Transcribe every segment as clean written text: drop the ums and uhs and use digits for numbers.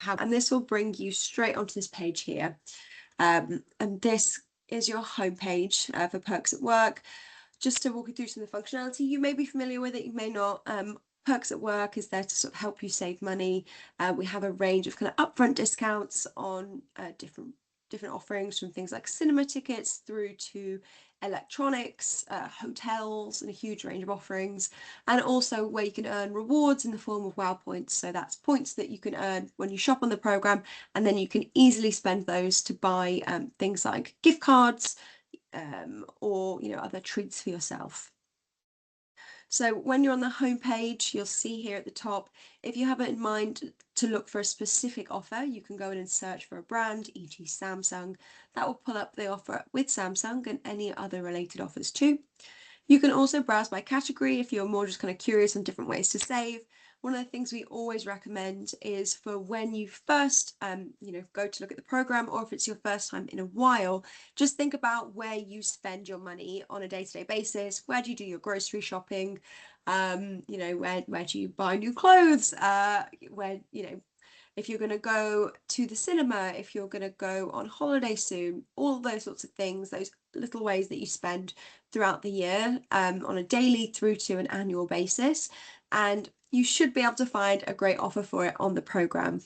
and this will bring you straight onto this page here. And this is your homepage for Perks at Work. Just to walk you through some of the functionality, you may be familiar with it, you may not. Perks at Work is there to sort of help you save money. We have a range of kind of upfront discounts on different offerings, from things like cinema tickets through to electronics, hotels, and a huge range of offerings, and also where you can earn rewards in the form of WOW points. So that's points that you can earn when you shop on the program, and then you can easily spend those to buy things like gift cards or other treats for yourself. So when you're on the home page, you'll see here at the top, if you have it in mind to look for a specific offer, you can go in and search for a brand, e.g. Samsung. That will pull up the offer with Samsung and any other related offers too. You can also browse by category if you're more just kind of curious on different ways to save. One of the things we always recommend is for when you first, go to look at the program, or if it's your first time in a while, just think about where you spend your money on a day-to-day basis. Where do you do your grocery shopping? Where do you buy new clothes? If you're going to go to the cinema, if you're going to go on holiday soon, all those sorts of things, those little ways that you spend throughout the year on a daily through to an annual basis. And you should be able to find a great offer for it on the program.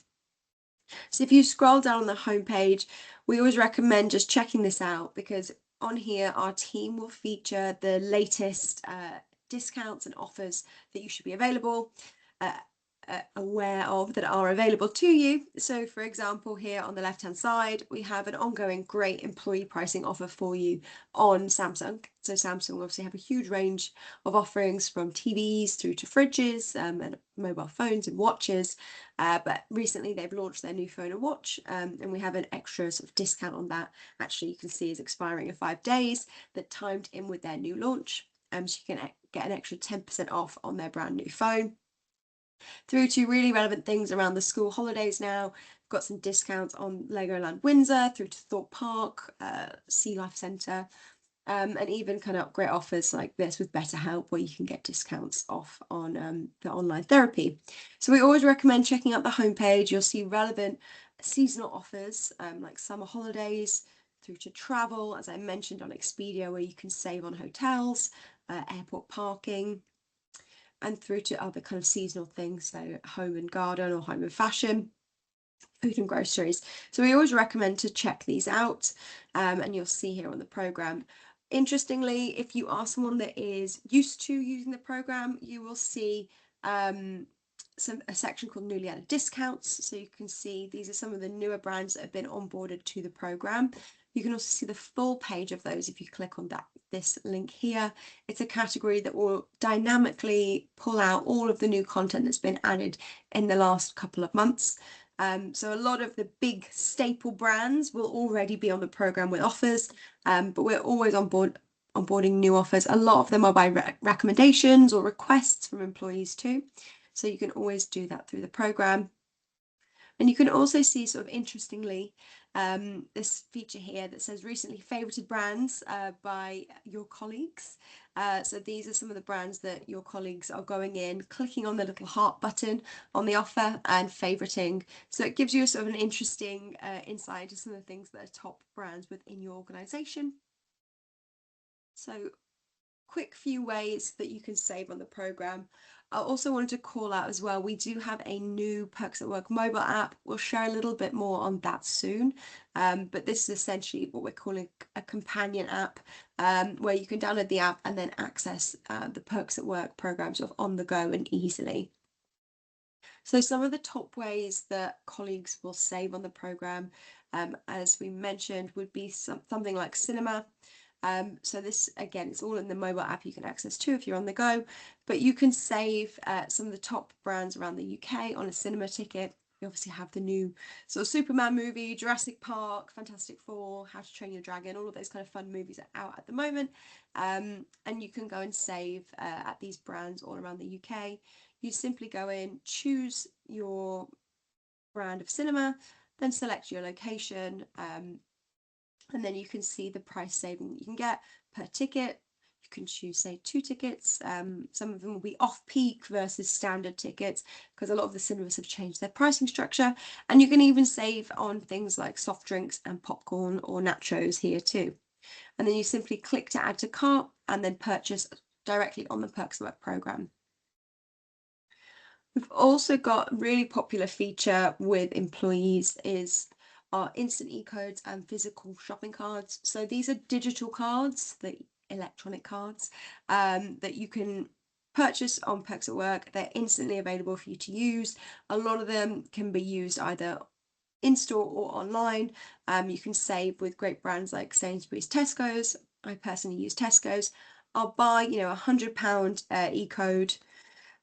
So if you scroll down on the homepage, we always recommend just checking this out, because on here our team will feature the latest discounts and offers that you should be aware of, that are available to you. So for example, here on the left hand side, we have an ongoing great employee pricing offer for you on Samsung. So Samsung obviously have a huge range of offerings, from TVs through to fridges and mobile phones and watches, but recently they've launched their new phone and watch, and we have an extra sort of discount on that. Actually, you can see is expiring in 5 days, that timed in with their new launch, so you can get an extra 10% off on their brand new phone. Through to really relevant things around the school holidays now. We've got some discounts on Legoland Windsor, through to Thorpe Park, Sea Life Centre, and even kind of great offers like this with BetterHelp, where you can get discounts off on the online therapy. So we always recommend checking out the homepage. You'll see relevant seasonal offers like summer holidays, through to travel, as I mentioned, on Expedia, where you can save on hotels, airport parking, and through to other kind of seasonal things, so home and garden or home and fashion, food and groceries. So we always recommend to check these out, and you'll see here on the program. Interestingly, if you are someone that is used to using the program, you will see a section called newly added discounts. So you can see these are some of the newer brands that have been onboarded to the program. You can also see the full page of those if you click on this link here. It's a category that will dynamically pull out all of the new content that's been added in the last couple of months. So a lot of the big staple brands will already be on the program with offers, but we're always onboarding new offers. A lot of them are by recommendations or requests from employees too. So you can always do that through the program. And you can also see, sort of interestingly, this feature here that says recently favorited brands by your colleagues. So these are some of the brands that your colleagues are going in, clicking on the little heart button on the offer and favoriting. So it gives you sort of an interesting insight into some of the things that are top brands within your organisation. So quick few ways that you can save on the program. I also wanted to call out as well, we do have a new Perks at Work mobile app. We'll share a little bit more on that soon, but this is essentially what we're calling a companion app, where you can download the app and then access the Perks at Work program sort of on the go and easily. So some of the top ways that colleagues will save on the program, as we mentioned, would be something like cinema. So this, again, it's all in the mobile app you can access too if you're on the go, but you can save some of the top brands around the UK on a cinema ticket. We obviously have the new sort of Superman movie, Jurassic Park, Fantastic Four, How to Train Your Dragon, all of those kind of fun movies are out at the moment. And you can go and save at these brands all around the UK. You simply go in, choose your brand of cinema, then select your location, and then you can see the price saving that you can get per ticket. You can choose, say, 2 tickets. Some of them will be off-peak versus standard tickets, because a lot of the cinemas have changed their pricing structure. And you can even save on things like soft drinks and popcorn or nachos here too. And then you simply click to add to cart and then purchase directly on the Perks at Work program. We've also got a really popular feature with employees is our instant e-codes and physical shopping cards. So these are digital cards, the electronic cards, that you can purchase on Perks at Work. They're instantly available for you to use. A lot of them can be used either in store or online. You can save with great brands like Sainsbury's, Tesco's. I personally use Tesco's. I'll buy, you know, £100 e-code.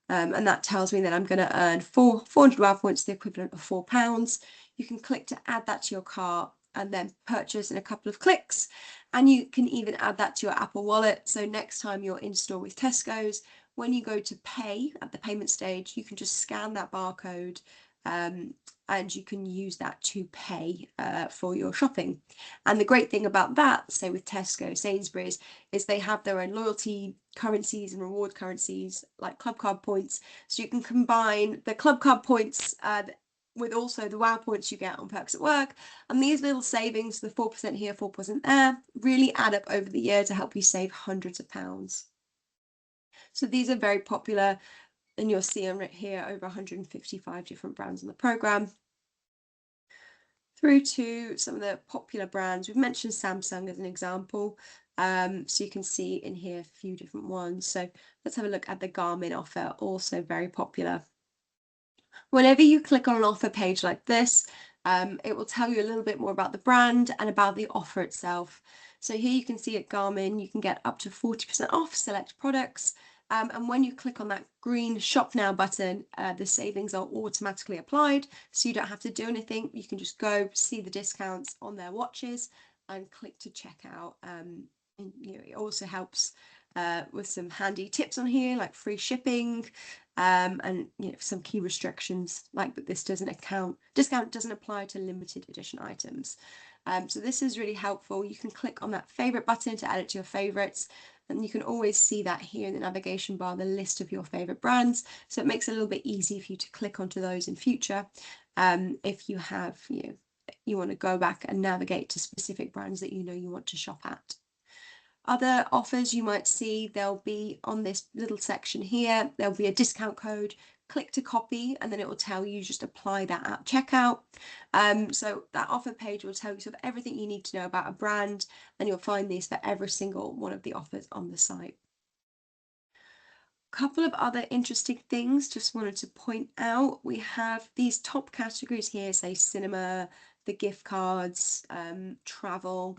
And that tells me that I'm going to earn 400 WOW points, the equivalent of £4. You can click to add that to your cart and then purchase in a couple of clicks. And you can even add that to your Apple Wallet. So next time you're in store with Tesco's, when you go to pay at the payment stage, you can just scan that barcode and you can use that to pay for your shopping. And the great thing about that, say with Tesco, Sainsbury's, is they have their own loyalty currencies and reward currencies like club card points. So you can combine the club card points with also the WOW points you get on Perks at Work. And these little savings, the 4% here, 4% there, really add up over the year to help you save hundreds of pounds. So these are very popular, and you'll see them right here, over 155 different brands on the program. Through to some of the popular brands. We've mentioned Samsung as an example. So you can see in here a few different ones. So let's have a look at the Garmin offer, also very popular. Whenever you click on an offer page like this, it will tell you a little bit more about the brand and about the offer itself. So here you can see at Garmin, you can get up to 40% off select products. And when you click on that green Shop Now button, the savings are automatically applied. So you don't have to do anything. You can just go see the discounts on their watches and click to check out. And you know, it also helps with some handy tips on here, like free shipping, and you know, some key restrictions, like that this discount doesn't apply to limited edition items. So this is really helpful. You can click on that favorite button to add it to your favorites, and you can always see that here in the navigation bar, the list of your favorite brands. So it makes it a little bit easy for you to click onto those in future. If you have, you want to go back and navigate to specific brands that you know you want to shop at. Other offers you might see, they'll be on this little section here, there'll be a discount code, click to copy, and then it will tell you just apply that at checkout. So that offer page will tell you sort of everything you need to know about a brand, and you'll find these for every single one of the offers on the site. Couple of other interesting things just wanted to point out. We have these top categories here, say cinema, the gift cards, travel.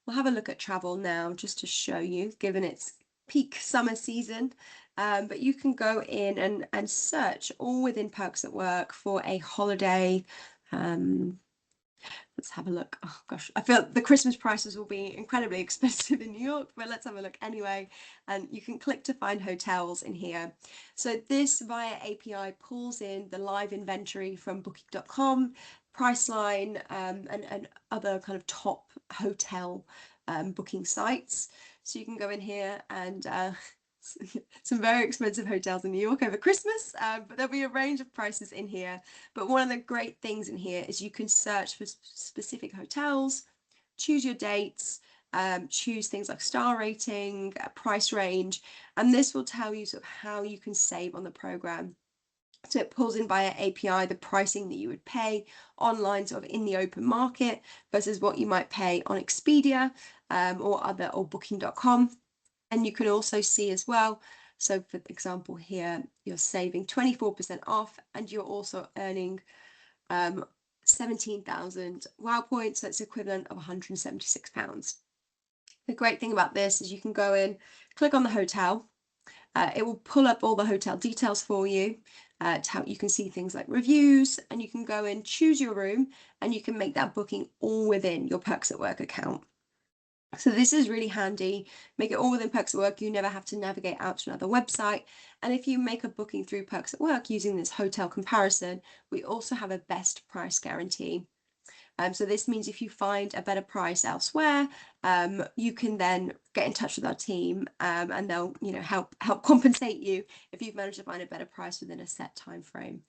We'll have a look at travel now just to show you, given it's peak summer season. But you can go in and search all within Perks at Work for a holiday. Let's have a look. Oh gosh, I feel the Christmas prices will be incredibly expensive in New York, but let's have a look anyway. And you can click to find hotels in here. So this via API pulls in the live inventory from booking.com, Priceline, and other kind of top hotel booking sites. So you can go in here and some very expensive hotels in New York over Christmas, but there'll be a range of prices in here. But one of the great things in here is you can search for specific hotels, choose your dates, choose things like star rating, price range, and this will tell you sort of how you can save on the program. So it pulls in via API the pricing that you would pay online, sort of in the open market, versus what you might pay on Expedia or booking.com. And you can also see as well, so for example here, you're saving 24% off and you're also earning 17,000 WOW points, so it's equivalent of £176. The great thing about this is you can go in, click on the hotel, it will pull up all the hotel details for you. You can see things like reviews, and you can go in, choose your room, and you can make that booking all within your Perks at Work account. So this is really handy. Make it all within Perks at Work. You never have to navigate out to another website. And if you make a booking through Perks at Work using this hotel comparison, we also have a best price guarantee. So this means if you find a better price elsewhere, you can then get in touch with our team, and they'll, you know, help compensate you if you've managed to find a better price within a set time frame,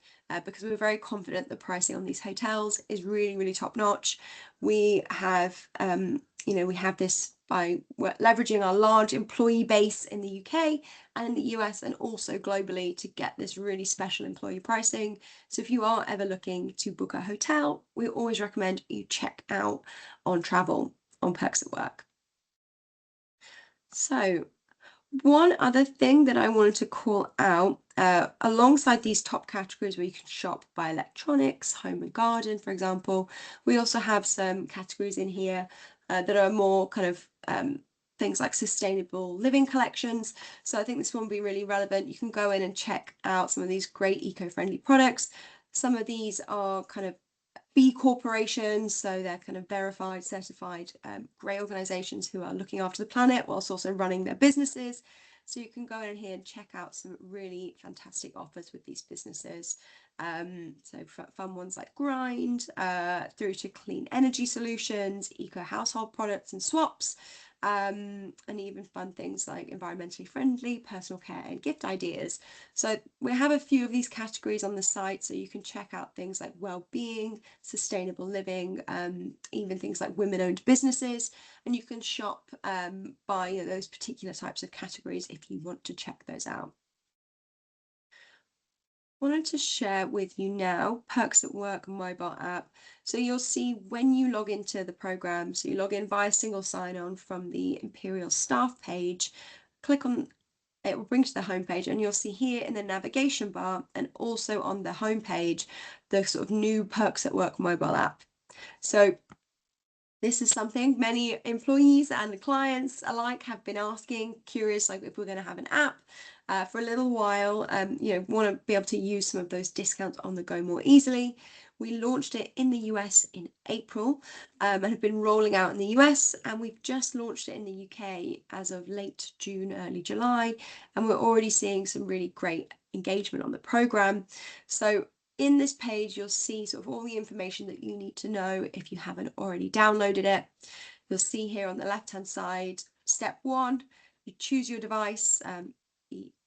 because we're very confident the pricing on these hotels is really, really top notch. We have, you know, we have this by leveraging our large employee base in the UK and in the US and also globally to get this really special employee pricing. So if you are ever looking to book a hotel, we always recommend you check out On Travel on Perks at Work. So one other thing that I wanted to call out, alongside these top categories where you can shop by electronics, home and garden, for example, we also have some categories in here that are more kind of things like sustainable living collections. So I think this one will be really relevant. You can go in and check out some of these great eco-friendly products. Some of these are kind of B corporations, so they're kind of verified, certified, great organizations who are looking after the planet whilst also running their businesses. So you can go in here and check out some really fantastic offers with these businesses. So fun ones like Grind, through to clean energy solutions, eco household products and swaps, and even fun things like environmentally friendly, personal care and gift ideas. So we have a few of these categories on the site, so you can check out things like well-being, sustainable living, even things like women-owned businesses, and you can shop by those particular types of categories if you want to check those out. Wanted to share with you now Perks at Work mobile app. So you'll see when you log into the program, so you log in via single sign-on from the Imperial staff page, click on it will bring you to the homepage, and you'll see here in the navigation bar and also on the homepage the sort of new Perks at Work mobile app. So this is something many employees and clients alike have been asking, curious, like if we're going to have an app for a little while, you know, want to be able to use some of those discounts on the go more easily. We launched it in the US in April, and have been rolling out in the US, and we've just launched it in the UK as of late June, early July, and we're already seeing some really great engagement on the program. So in this page, you'll see sort of all the information that you need to know if you haven't already downloaded it. You'll see here on the left-hand side, step 1, you choose your device,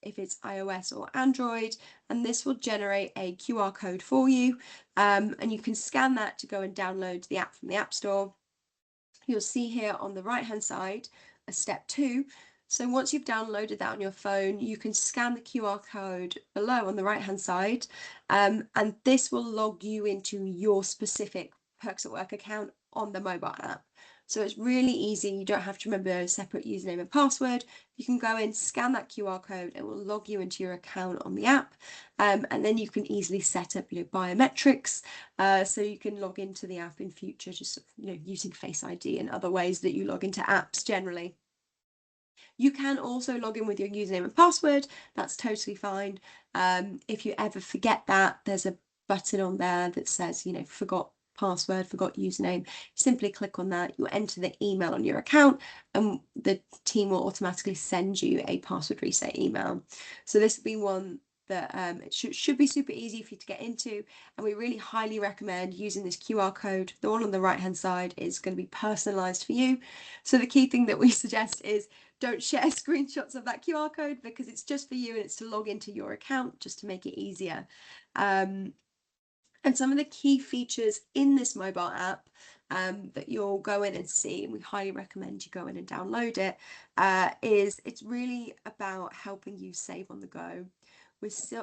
if it's iOS or Android, and this will generate a QR code for you, and you can scan that to go and download the app from the App Store. You'll see here on the right-hand side, a step 2. So once you've downloaded that on your phone, you can scan the QR code below on the right-hand side, and this will log you into your specific Perks at Work account on the mobile app. So it's really easy. You don't have to remember a separate username and password. You can go in, scan that QR code, it will log you into your account on the app, and then you can easily set up, you know, biometrics, so you can log into the app in future, just, you know, using Face ID and other ways that you log into apps generally. You can also log in with your username and password. That's totally fine. If you ever forget that, there's a button on there that says, you know, forgot password, forgot username. Simply click on that. You enter the email on your account, and the team will automatically send you a password reset email. So this will be one that it should be super easy for you to get into, and we really highly recommend using this QR code. The one on the right hand side is going to be personalized for you. So the key thing that we suggest is don't share screenshots of that QR code, because it's just for you and it's to log into your account, just to make it easier. And some of the key features in this mobile app that you'll go in and see, and we highly recommend you go in and download it, is it's really about helping you save on the go.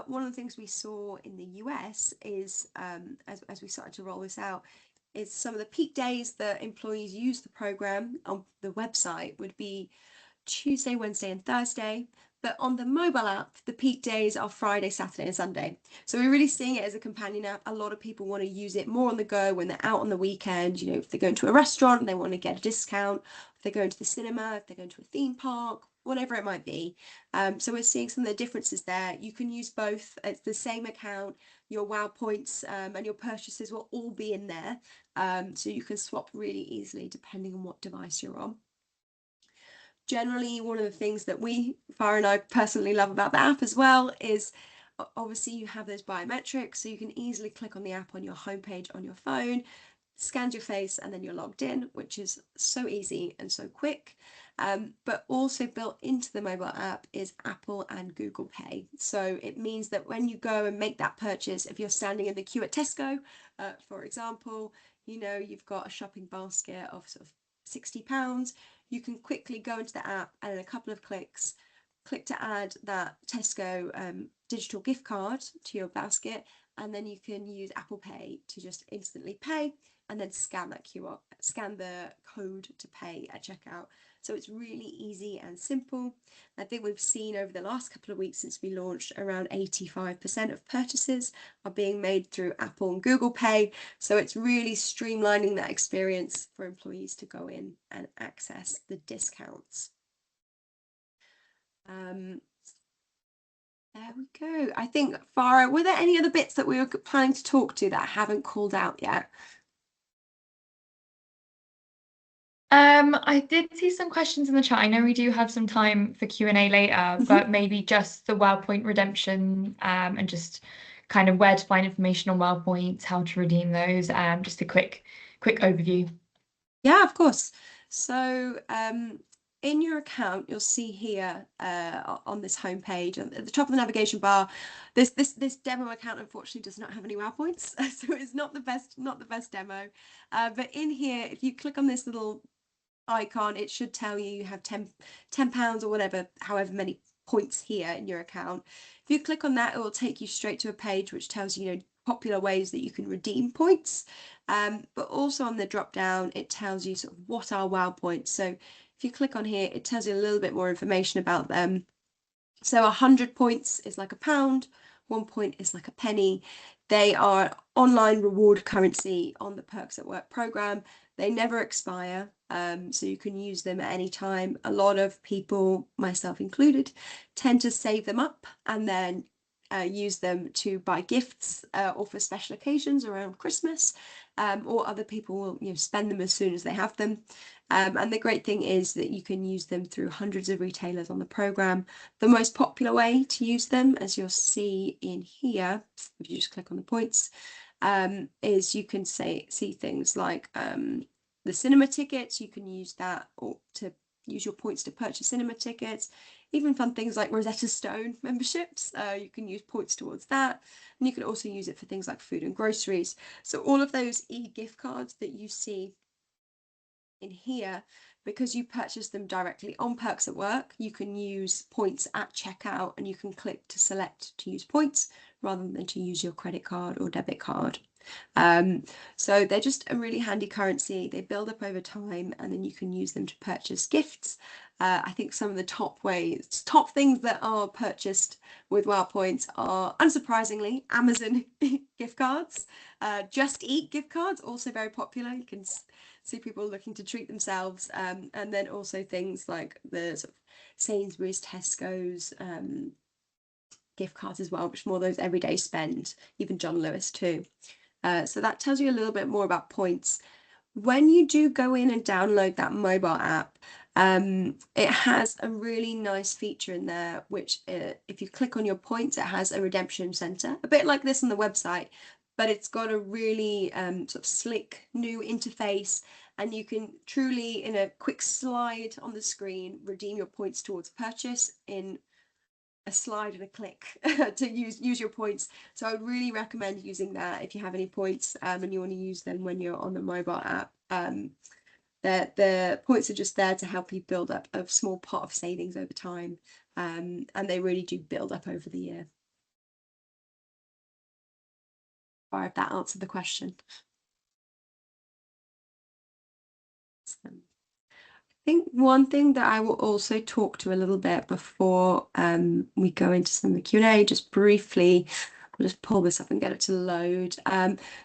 One of the things we saw in the US is, as we started to roll this out, is some of the peak days that employees use the program on the website would be Tuesday, Wednesday, and Thursday. But on the mobile app, the peak days are Friday, Saturday, and Sunday. So we're really seeing it as a companion app. A lot of people want to use it more on the go when they're out on the weekend. You know, if they're going to a restaurant and they want to get a discount, if they're going to the cinema, if they're going to a theme park, whatever it might be. So we're seeing some of the differences there. You can use both. It's the same account. Your WOW points and your purchases will all be in there. So you can swap really easily depending on what device you're on. Generally, one of the things that Farah and I personally love about the app as well is obviously you have those biometrics, so you can easily click on the app on your homepage on your phone, scans your face, and then you're logged in, which is so easy and so quick. But also built into the mobile app is Apple and Google Pay. So it means that when you go and make that purchase, if you're standing in the queue at Tesco, for example, you know, you've got a shopping basket of sort of £60, you can quickly go into the app and in a couple of clicks, click to add that Tesco digital gift card to your basket, and then you can use Apple Pay to just instantly pay and then scan that QR, scan the code to pay at checkout. So it's really easy and simple. I think we've seen over the last couple of weeks since we launched, around 85% of purchases are being made through Apple and Google Pay. So it's really streamlining that experience for employees to go in and access the discounts. There we go. I think, Farah, were there any other bits that we were planning to talk to that I haven't called out yet? I did see some questions in the chat. I know we do have some time for Q&A later, but maybe just the WOW point redemption and just kind of where to find information on WOW points, how to redeem those, just a quick overview. Yeah, of course. So in your account, you'll see here on this homepage, at the top of the navigation bar, this demo account unfortunately does not have any WOW points, so it's not the best demo. But in here, if you click on this little icon, it should tell you have 10 pounds or whatever, however many points here in your account. If you click on that, it will take you straight to a page which tells you, popular ways that you can redeem points. But also on the drop down, it tells you sort of what are WOW points. So if you click on here, it tells you a little bit more information about them. So 100 points is like £1, 1 point is like a penny. They are online reward currency on the Perks at Work program. They never expire, so you can use them at any time. A lot of people, myself included, tend to save them up and then use them to buy gifts or for special occasions around Christmas, or other people will spend them as soon as they have them. And the great thing is that you can use them through hundreds of retailers on the program. The most popular way to use them, as you'll see in here, if you just click on the points, is you can see things like the cinema tickets. You can use that or to use your points to purchase cinema tickets. Even fun things like Rosetta Stone memberships, you can use points towards that. And you can also use it for things like food and groceries. So all of those e-gift cards that you see in here, because you purchase them directly on Perks at Work, you can use points at checkout and you can click to select to use points rather than to use your credit card or debit card. So they're just a really handy currency. They build up over time and then you can use them to purchase gifts. I think some of the top things that are purchased with WOW points are, unsurprisingly, Amazon gift cards. Just Eat gift cards, also very popular. You can see people looking to treat themselves. And then also things like the sort of Sainsbury's, Tesco's gift cards as well, which more those everyday spend, even John Lewis too. So that tells you a little bit more about points. When you do go in and download that mobile app, it has a really nice feature in there, which if you click on your points, it has a redemption center, a bit like this on the website, but it's got a really sort of slick new interface, and you can truly, in a quick slide on the screen, redeem your points towards purchase in a slide and a click to use your points. So I would really recommend using that if you have any points and you want to use them when you're on the mobile app. The points are just there to help you build up a small pot of savings over time, and they really do build up over the year. Or if that answered the question. I think one thing that I will also talk to a little bit before we go into some of the Q&A, just briefly, I'll just pull this up and get it to load.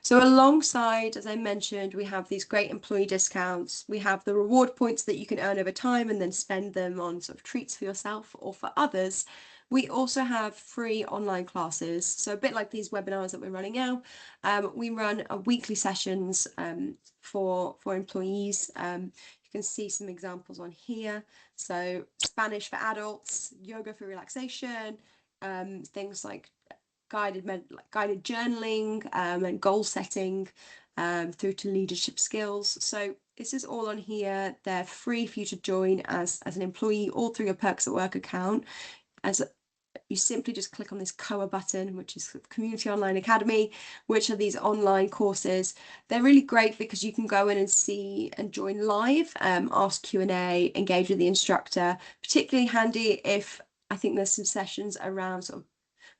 So alongside, as I mentioned, we have these great employee discounts. We have the reward points that you can earn over time and then spend them on sort of treats for yourself or for others. We also have free online classes. So a bit like these webinars that we're running now, we run weekly sessions for employees. You can see some examples on here. So Spanish for adults, yoga for relaxation, things like guided journaling and goal setting through to leadership skills. So This is all on here. They're free for you to join as an employee all through your Perks at Work account. As you simply just click on this COA button, which is Community Online Academy, which are these online courses. They're really great because you can go in and see and join live, ask Q&A, engage with the instructor. Particularly handy if I think there's some sessions around sort of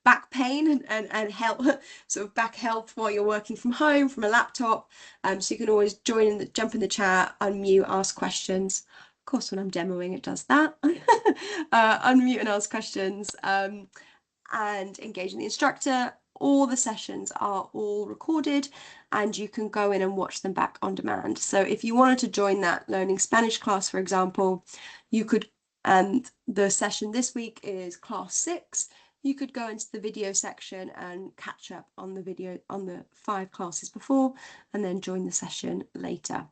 back pain and health, sort of back health while you're working from home from a laptop. So you can always jump in the chat, unmute, ask questions. Of course, when I'm demoing, it does that. Unmute and ask questions, and engage in the instructor. All the sessions are all recorded and you can go in and watch them back on demand. So if you wanted to join that learning Spanish class, for example, you could, and the session this week is class 6. You could go into the video section and catch up on the video on the 5 classes before and then join the session later.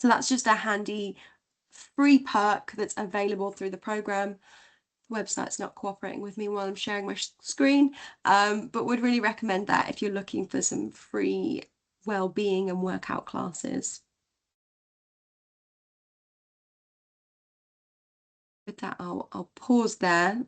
So that's just a handy free perk that's available through the program. The website's not cooperating with me while I'm sharing my screen, but would really recommend that if you're looking for some free well-being and workout classes. With that, I'll pause there